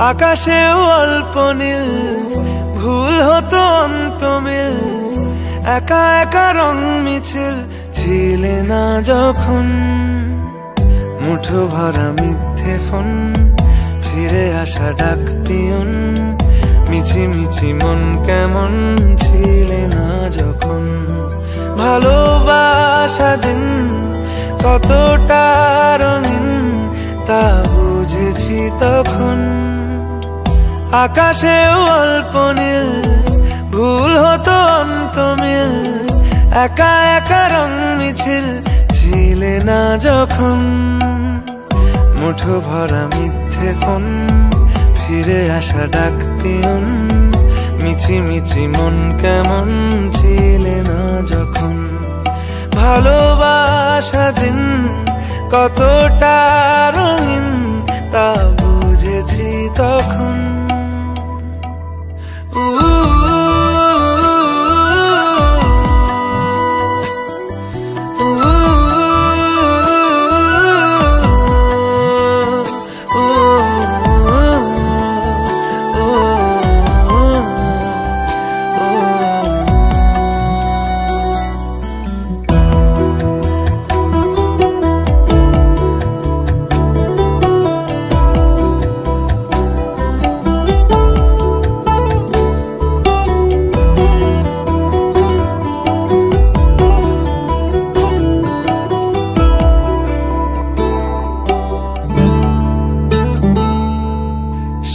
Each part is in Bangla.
আকাশেও অল্প নীল, ভুল হতো অন্তমিল, একা একা রং মিছিল ছিলে না যখন। মুঠো ভরা মিথ্যে ফোন, ফিরে আসা ডাক পিয়ন, মিছি মিছি মন কেমন ছিলে না যখন। ভালোবাসা দিন কতটা রঙিন তা বুঝেছি তখন। আকাশেও অল্প নীল, ভুল হতো অন্তমিল, একা একা রং মিছিল ছিলে না যখন। মুঠো ভরা মিথ্যে ফোন, ফিরে আসা ডাক পিয়ন, মিছি মিছি মন কেমন ছিলে না যখন। ভালোবাসা দিন কতটা রঙিন তা বুঝেছি তখন।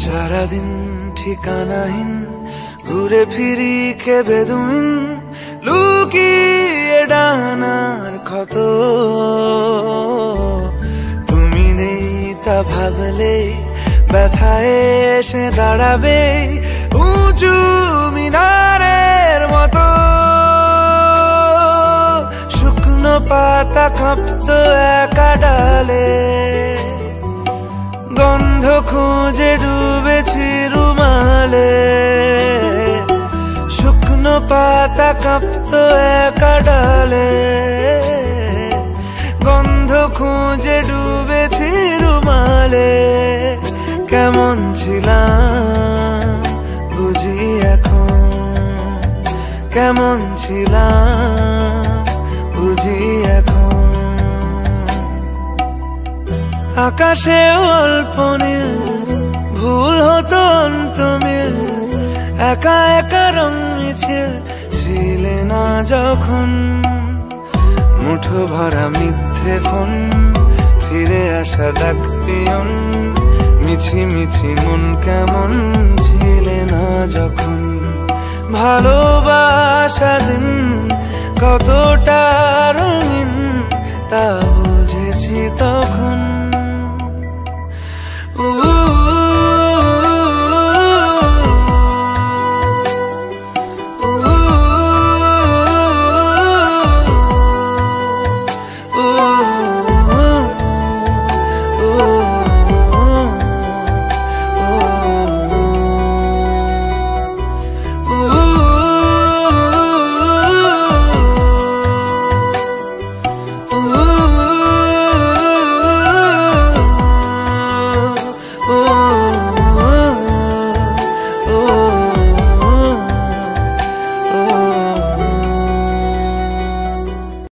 সারাদিন ঠিকানাহীন ঘুরে ফিরি খেবে দুদিন, লুকিয়ে ডানার ক্ষত। তুমি নেই তা ভাবলে ব্যথায় এসে দাঁড়াবে উঁচু মিনারের মতো। শুকনো পাতা কাঁপতো একা ডালে, গন্ধ খুঁজে ডুবেছি রুমালে। শুকনো পাতা কাঁপতো একা ডালে, গন্ধ খুঁজে ডুবেছি রুমালে। কেমন ছিলাম বুঝি এখন, কেমন ছিলাম বুঝি এখন। আকাশে অল্প নীল, ভুল হতো অন্তমিল, একা একা রং মিছিল ছিলে না যখন। মুঠো ভরা মিথ্যে ফোন, ফিরে আসা ডাক পিয়ন, মিছি মিছি মন কেমন ছিলে না যখন। ভালোবাসা দিন কতটা রঙিন তা